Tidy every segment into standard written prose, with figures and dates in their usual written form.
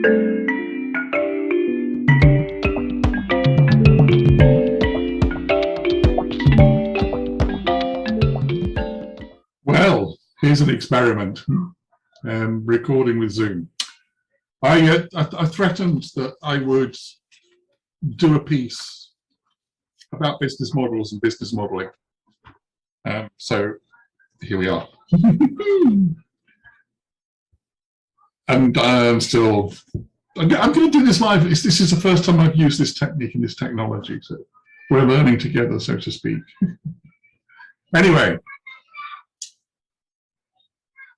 Well, here's an experiment, recording with Zoom. I threatened that I would do a piece about business models and business modeling. So here we are. And I'm going to do this live. This is the first time I've used this technique and this technology. So we're learning together, so to speak. Anyway,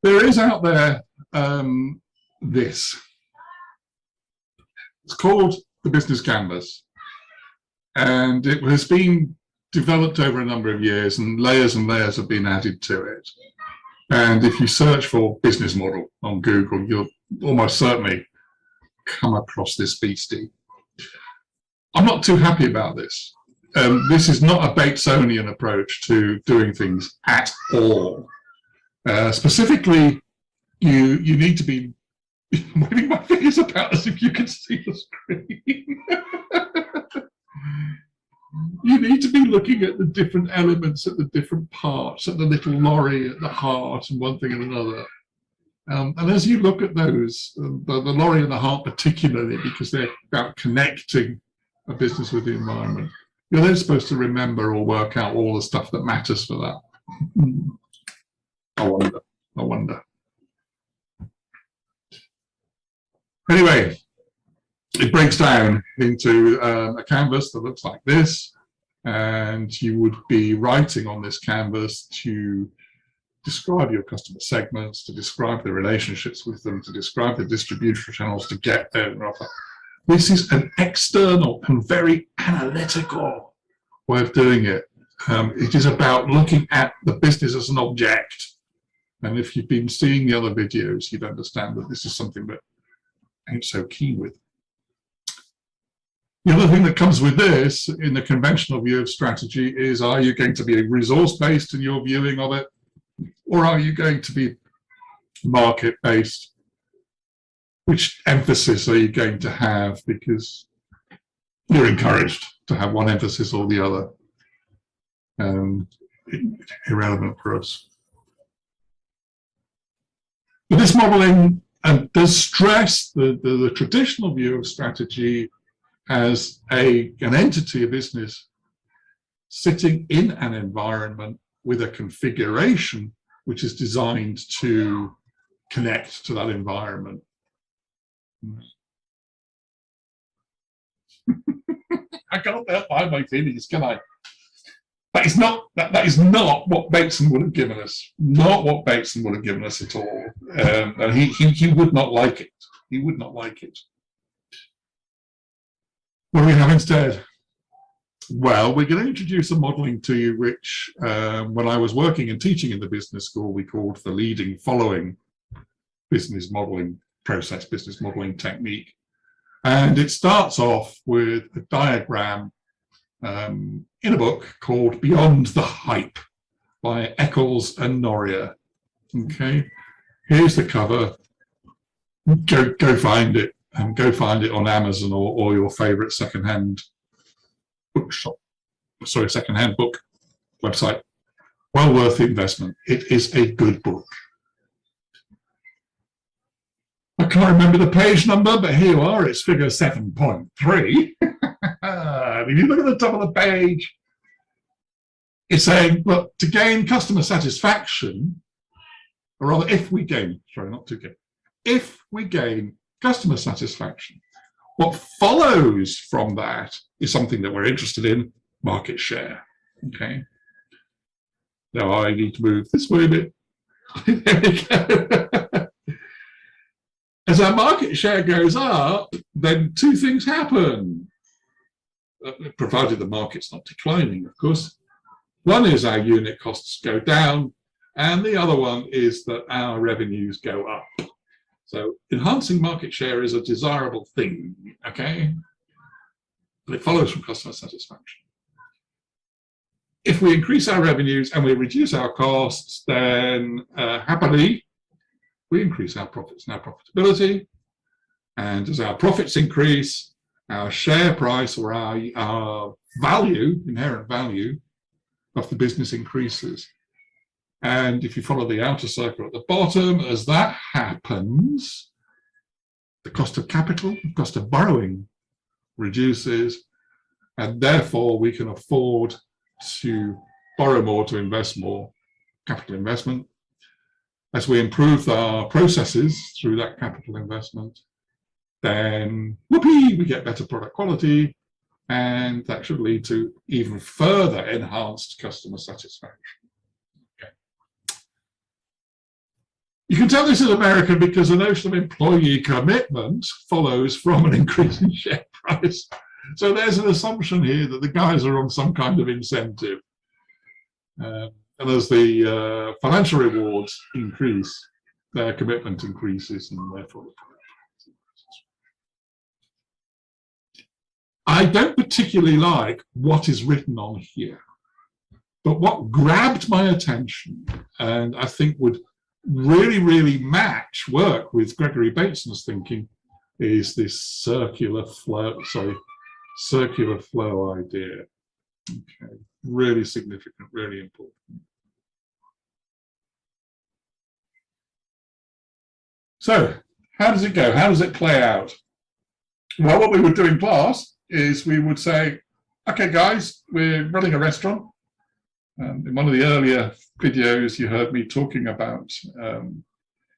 there is out there this. It's called the Business Canvas. And it has been developed over a number of years, and layers have been added to it. And if you search for business model on Google, you'll almost certainly come across this beastie. I'm not too happy about this. This is not a Batesonian approach to doing things at all. Specifically, you need to be waving my fingers about as if you can see the screen. You need to be looking at the different elements, at the different parts, at the little lorry, at the heart, and one thing and another. And as you look at those, the lorry and the heart particularly, because they're about connecting a business with the environment, you're then supposed to remember or work out all the stuff that matters for that. I wonder. Anyway, it breaks down into a canvas that looks like this, and you would be writing on this canvas to describe your customer segments, to describe the relationships with them, to describe the distribution channels to get there and offer. This is an external and very analytical way of doing it. It is about looking at the business as an object. And if you've been seeing the other videos, you'd understand that this is something that I ain't so keen with. The other thing that comes with this, in the conventional view of strategy, is are you going to be resource-based in your viewing of it, or are you going to be market-based? Which emphasis are you going to have? Because you're encouraged to have one emphasis or the other. Irrelevant for us. But this modeling does stress the traditional view of strategy as an entity, a business, sitting in an environment with a configuration which is designed to connect to that environment. I can't help my feelings, can I? That is not what Bateson would have given us. Not what Bateson would have given us at all. And he would not like it. He would not like it. What do we have instead? Well, we're going to introduce a modeling to you, which when I was working and teaching in the business school, we called the leading following business modeling process, business modeling technique. And it starts off with a diagram in a book called Beyond the Hype by Eccles and Noria. Okay, here's the cover. Go find it, and go find it on Amazon or your favorite secondhand bookshop. Sorry, secondhand book website. Well worth the investment. It is a good book. I can't remember the page number, but here you are. It's figure 7.3. If you look at the top of the page, it's saying, well, to gain customer satisfaction, or rather, if we gain customer satisfaction, what follows from that is something that we're interested in, market share. Okay. Now I need to move this way a bit. There we go. As our market share goes up, then two things happen. Provided the market's not declining, of course. One is our unit costs go down, and the other one is that our revenues go up. So enhancing market share is a desirable thing, okay? But it follows from customer satisfaction. If we increase our revenues and we reduce our costs, then happily, we increase our profits and our profitability. And as our profits increase, our share price or our value, inherent value of the business increases. And if you follow the outer circle at the bottom, as that happens, the cost of capital, the cost of borrowing reduces, and therefore we can afford to borrow more to invest more capital investment. As we improve our processes through that capital investment, then whoopee, we get better product quality, and that should lead to even further enhanced customer satisfaction. Okay. You can tell this is American because the notion of employee commitment follows from an increase in share price. So there's an assumption here that the guys are on some kind of incentive. And as the financial rewards increase, their commitment increases, and therefore the product increases. I don't particularly like what is written on here, but what grabbed my attention and I think would really, really work with Gregory Bateson's thinking is this circular flow idea. Okay, really significant, really important. So, how does it go? How does it play out? Well, what we would do in class is we would say, okay, guys, we're running a restaurant. In one of the earlier videos, you heard me talking about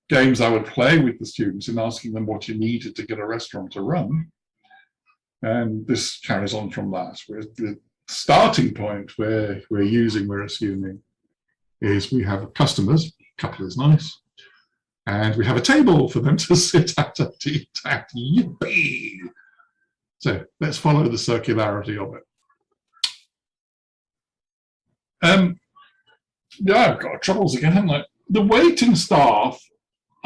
games I would play with the students and asking them what you needed to get a restaurant to run. And this carries on from that. The starting point we're assuming is we have customers, couple is nice, and we have a table for them to sit at and eat at. Yippee! So let's follow the circularity of it. Yeah, I've got troubles again, haven't I? The waiting staff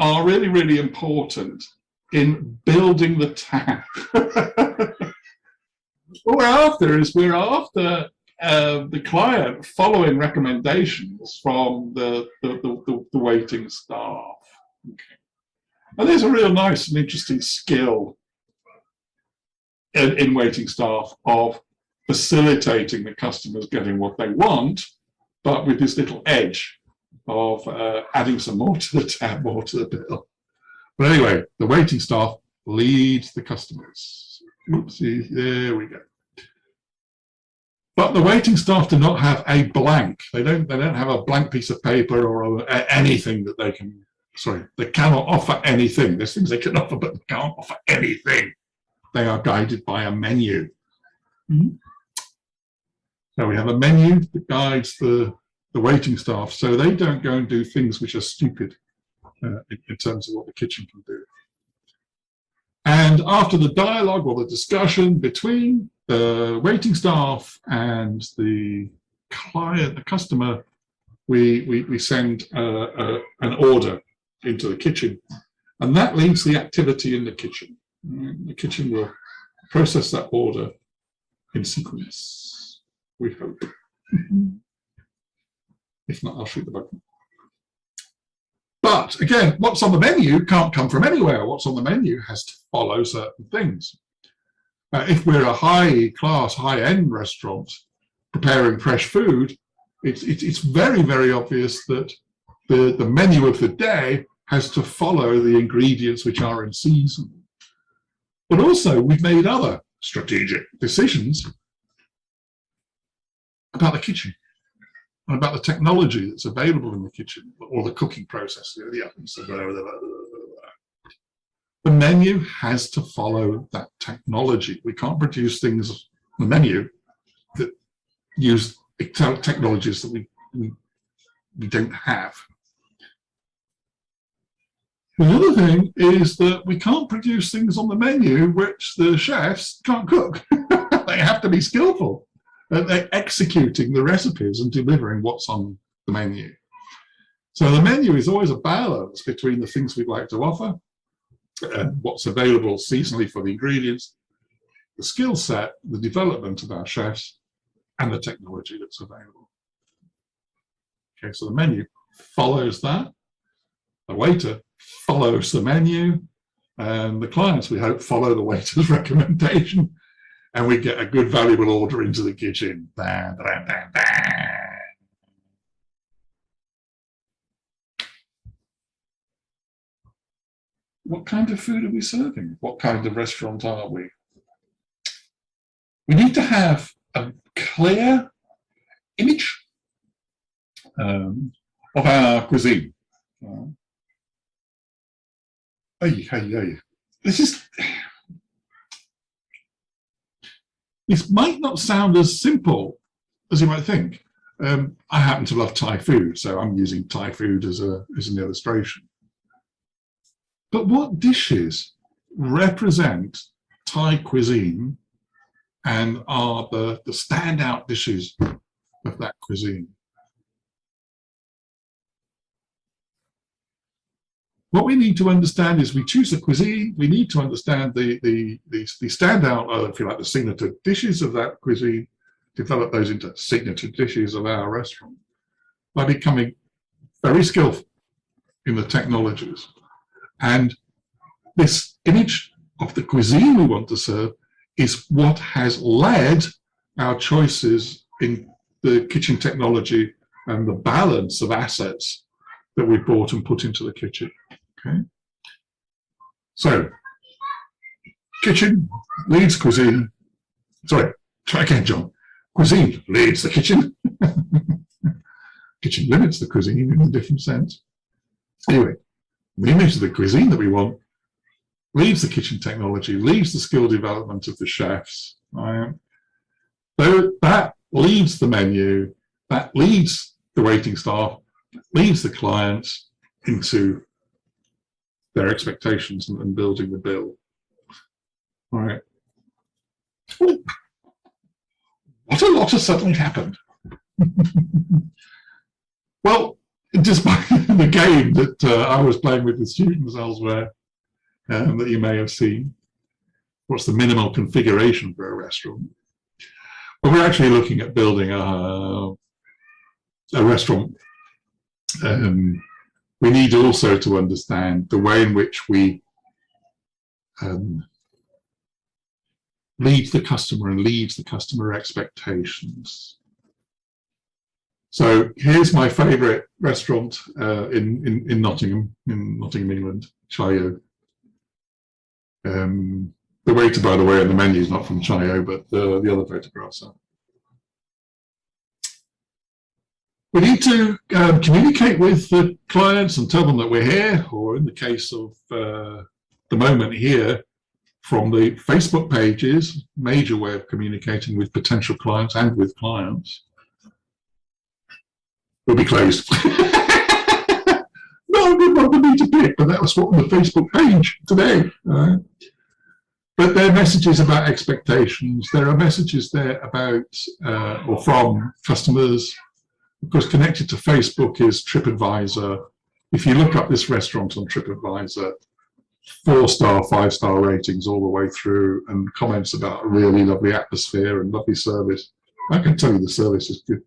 are really, really important in building the tap. What we're after the client following recommendations from the waiting staff. Okay. And there's a real nice and interesting skill in waiting staff of facilitating the customers getting what they want, but with this little edge of adding some more to the tab, more to the bill. But anyway, the waiting staff leads the customers. Oopsie, there we go. But the waiting staff do not have a blank. They don't have a blank piece of paper or anything that they can, they cannot offer anything. There's things they can offer, but they can't offer anything. They are guided by a menu. Mm-hmm. So we have a menu that guides the waiting staff, so they don't go and do things which are stupid in terms of what the kitchen can do. And after the dialogue or the discussion between the waiting staff and the client, the customer, we send an order into the kitchen, and that leads the activity in the kitchen. The kitchen will process that order in sequence, we hope. If not, I'll shoot the button. But again, what's on the menu can't come from anywhere. What's on the menu has to follow certain things. If we're a high-class, high-end restaurant preparing fresh food, it's very, very obvious that the menu of the day has to follow the ingredients which are in season. But also, we've made other strategic decisions about the kitchen and about the technology that's available in the kitchen, or the cooking process, the ovens, the menu has to follow that technology. We can't produce things on the menu that use technologies that we don't have. The other thing is that we can't produce things on the menu which the chefs can't cook. They have to be skillful. They're executing the recipes and delivering what's on the menu. So the menu is always a balance between the things we'd like to offer and what's available seasonally for the ingredients, the skill set, the development of our chefs, and the technology that's available. Okay, so the menu follows that. The waiter follows the menu, And the clients, we hope, follow the waiter's recommendation, and we get a good, valuable order into the kitchen. Bang, bang, bang, bang. What kind of food are we serving? What kind of restaurant are we? We need to have a clear image of our cuisine. This might not sound as simple as you might think. I happen to love Thai food, so I'm using Thai food as an illustration. But what dishes represent Thai cuisine and are the standout dishes of that cuisine? What we need to understand is we choose a cuisine, we need to understand the standout, if you like, the signature dishes of that cuisine, develop those into signature dishes of our restaurant by becoming very skillful in the technologies. And this image of the cuisine we want to serve is what has led our choices in the kitchen technology and the balance of assets that we bought and put into the kitchen. Okay. So, kitchen leads cuisine. Sorry, try again, John. Cuisine leads the kitchen. Kitchen limits the cuisine in a different sense. Anyway, the image of the cuisine that we want leads the kitchen technology, leads the skill development of the chefs. Right? So that leads the menu, that leads the waiting staff, leads the clients into their expectations and building the bill. All right. What a lot has suddenly happened. Well, despite the game that I was playing with the students elsewhere, that you may have seen, what's the minimal configuration for a restaurant? Well, we're actually looking at building a restaurant. We need also to understand the way in which we lead the customer and leads the customer expectations. So here's my favourite restaurant in Nottingham, England, Chayo. The waiter, by the way, on the menu is not from Chayo, but the other photographs are. We need to communicate with the clients and tell them that we're here, or in the case of the moment here, from the Facebook pages, major way of communicating with potential clients and with clients. Will be closed. No, I didn't want me to pick, but that was what on the Facebook page today. But there are messages about expectations. There are messages there about or from customers. Of course, connected to Facebook is TripAdvisor. If you look up this restaurant on TripAdvisor, 4-star, 5-star ratings all the way through, and comments about a really lovely atmosphere and lovely service. I can tell you the service is good.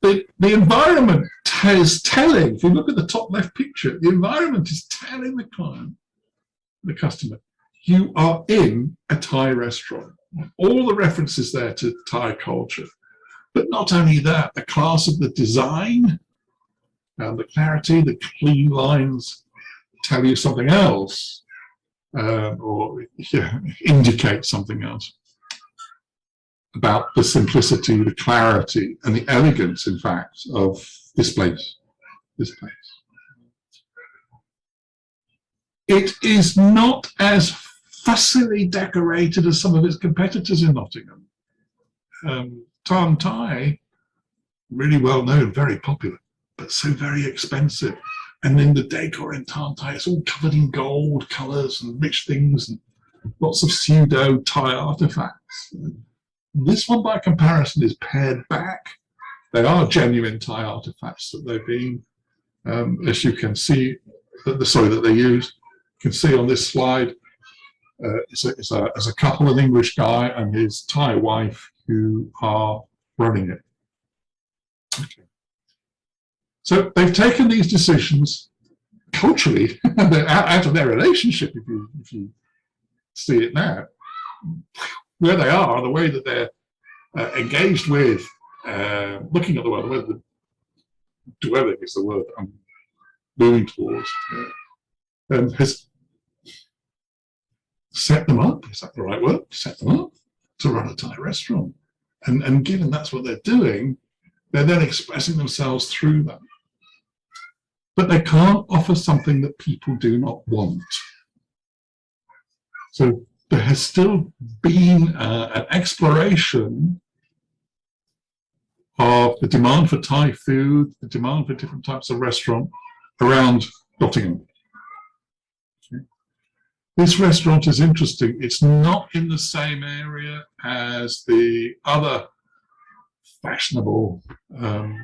The environment is telling, if you look at the top left picture, the environment is telling the client, the customer, you are in a Thai restaurant. All the references there to Thai culture. But not only that, the class of the design and the clarity, the clean lines tell you something else, or indicate something else about the simplicity, the clarity, and the elegance, in fact, of this place. It is not as fussily decorated as some of its competitors in Nottingham. Tam Thai, really well known, very popular, but so very expensive. And then the decor in Tam Thai, it's all covered in gold colours and rich things and lots of pseudo Thai artifacts. This one, by comparison, is pared back. They are genuine Thai artifacts that they've been, as you can see, that they use. You can see on this slide, it's a couple, an English guy and his Thai wife who are running it. Okay. So they've taken these decisions culturally, they're out of their relationship, if you see it now. Where they are, the way that they're engaged with, looking at the world, the way that dwelling is the word I'm moving towards, has set them up, is that the right word? Set them up to run a Thai restaurant. And given that's what they're doing, they're then expressing themselves through them. But they can't offer something that people do not want. So there has still been an exploration of the demand for Thai food, the demand for different types of restaurant around Nottingham. This restaurant is interesting. It's not in the same area as the other fashionable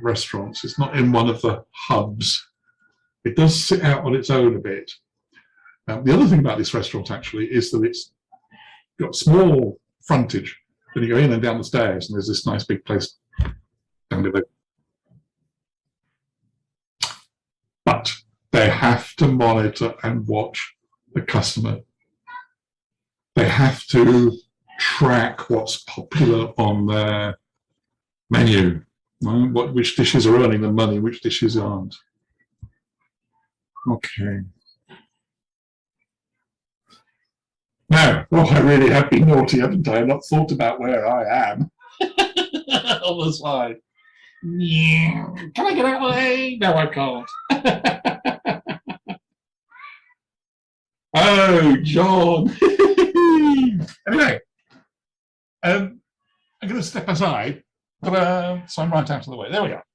restaurants. It's not in one of the hubs. It does sit out on its own a bit. The other thing about this restaurant actually is that it's got small frontage. Then you go in and down the stairs and there's this nice big place down below. But they have to monitor and watch the customer. They have to track what's popular on their menu, right? Which dishes are earning the money, which dishes aren't. Okay. Now, well, I really have been naughty, haven't I? I've not thought about where I am on the slide. Yeah. Can I get out of the way? No, I can't. Oh, John. Anyway, I'm going to step aside, but so I'm right out of the way. There we are.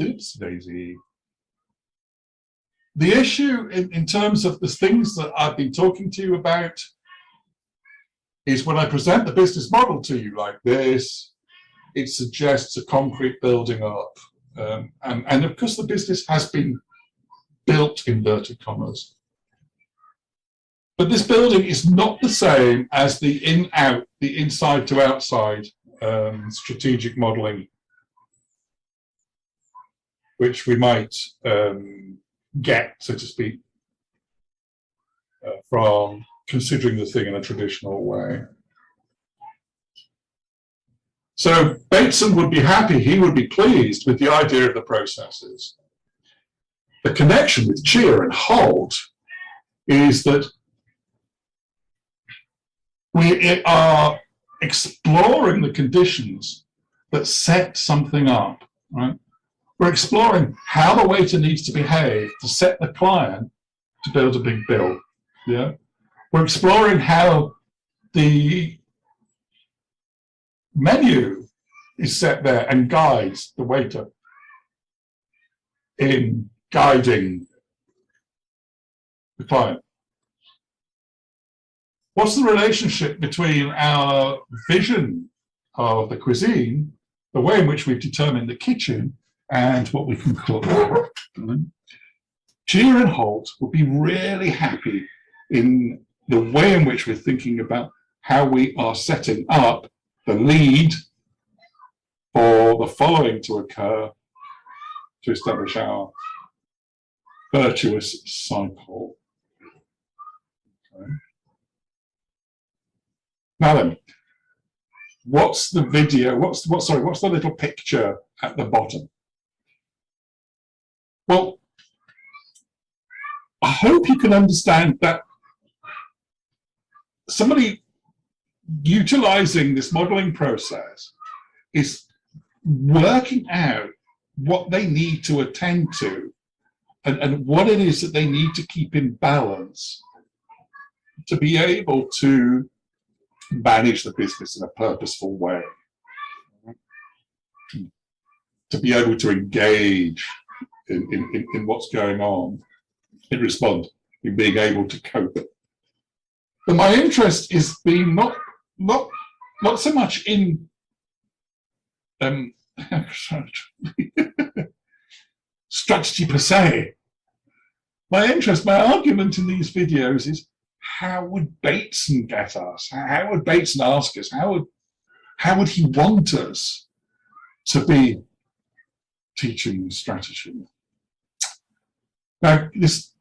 Oops, Daisy. The issue in terms of the things that I've been talking to you about is when I present the business model to you like this, it suggests a concrete building up. And of course, the business has been built, inverted commas. But this building is not the same as the in-out, the inside to outside strategic modeling, which we might get, so to speak, from considering the thing in a traditional way. So Bateson would be happy, he would be pleased with the idea of the processes. The connection with cheer and hold is that we are exploring the conditions that set something up, right? We're exploring how the waiter needs to behave to set the client to build a big bill. Yeah, we're exploring how the menu is set there and guides the waiter in guiding the client. What's the relationship between our vision of the cuisine, the way in which we've determined the kitchen, and what we can cook? Cheer and Holt would be really happy in the way in which we're thinking about how we are setting up the lead for the following to occur to establish our virtuous cycle. Okay. Now then, what's the video? What's the little picture at the bottom? Well, I hope you can understand that somebody utilizing this modeling process is working out what they need to attend to and what it is that they need to keep in balance to be able to manage the business in a purposeful way, to be able to engage in what's going on, in respond, in being able to cope. But my interest is being not so much in strategy per se. My argument in these videos is, how would Bateson get us? How would Bateson ask us? How would he want us to be teaching strategy? Now, this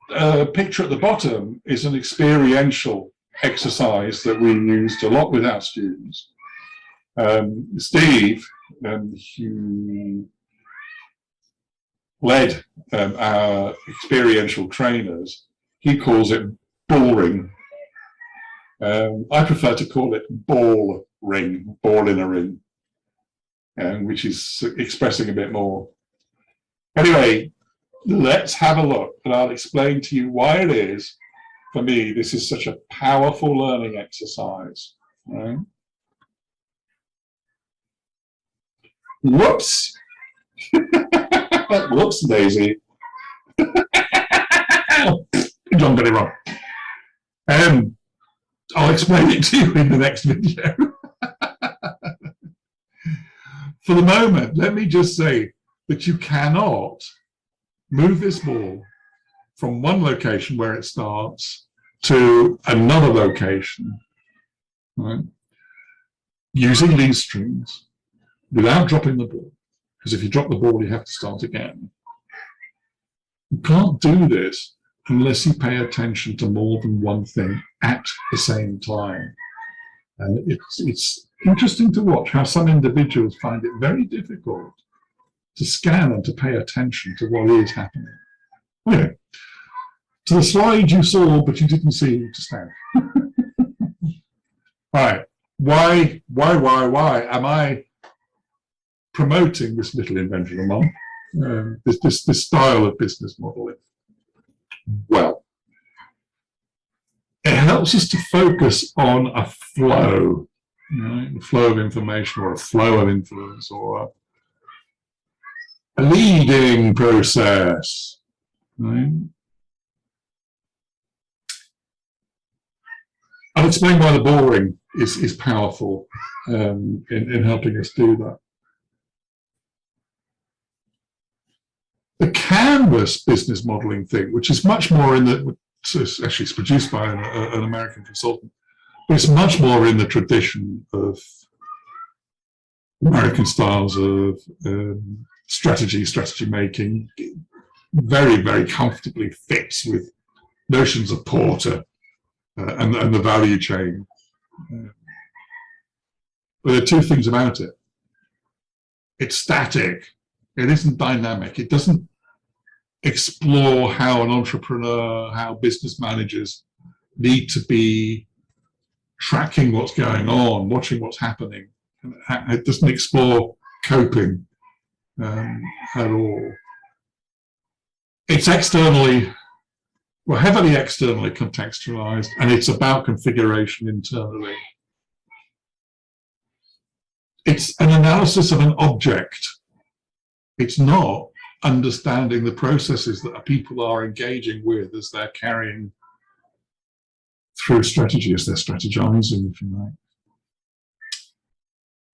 picture at the bottom is an experiential exercise that we used a lot with our students. Steve, who led our experiential trainers, he calls it bullring. I prefer to call it ball ring, ball in a ring, which is expressing a bit more. Anyway, let's have a look, and I'll explain to you why it is, for me, this is such a powerful learning exercise. Right? Whoops. Whoops, Daisy. John got it wrong. I'll explain it to you in the next video. For the moment, let me just say that you cannot move this ball from one location where it starts to another location, right, using these strings without dropping the ball. Because if you drop the ball, you have to start again. You can't do this unless you pay attention to more than one thing at the same time. And it's interesting to watch how some individuals find it very difficult to scan and to pay attention to what is happening. Anyway, to the slide you saw, but you didn't see just now. Right, why am I promoting this little invention of mine, this style of business modeling? Well, it helps us to focus on a flow, a flow of information or a flow of influence or a leading process. Right? I'll explain why the boring is powerful in helping us do that. The Canvas business modeling thing, which is much more in the, it's produced by an American consultant, but it's much more in the tradition of American styles of strategy making, very, very comfortably fits with notions of Porter and the value chain. But there are two things about it. It's static. It isn't dynamic. It doesn't explore how an entrepreneur, how business managers need to be tracking what's going on, watching what's happening. It doesn't explore coping at all. It's heavily externally contextualized, and it's about configuration internally. It's an analysis of an object. It's not understanding the processes that people are engaging with as they're carrying through strategy, as they're strategizing, if you like.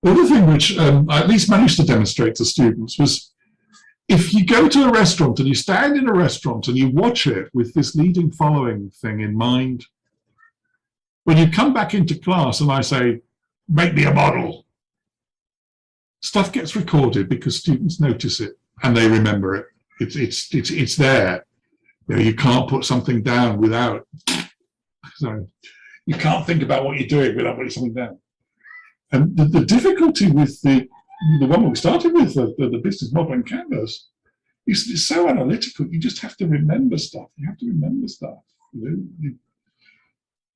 The other thing which I at least managed to demonstrate to students was, if you go to a restaurant and you stand in a restaurant and you watch it with this leading following thing in mind, when you come back into class and I say, make me a model, stuff gets recorded because students notice it and they remember it. It's there. You can't put something down without, so you can't think about what you're doing without putting something down. And the difficulty with the one we started with, the business modeling canvas, is it's so analytical. You just have to remember stuff. You have to remember stuff. It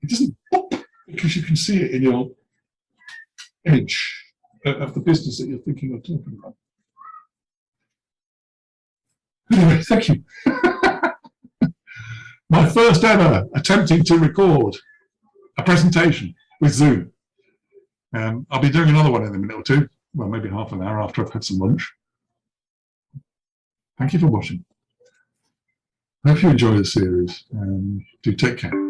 doesn't pop because you can see it in your image of the business that you're thinking of talking about. Anyway, thank you. My first ever attempting to record a presentation with Zoom. I'll be doing another one in a minute or two, well, maybe half an hour after I've had some lunch. Thank you for watching. I hope you enjoy the series, and do take care.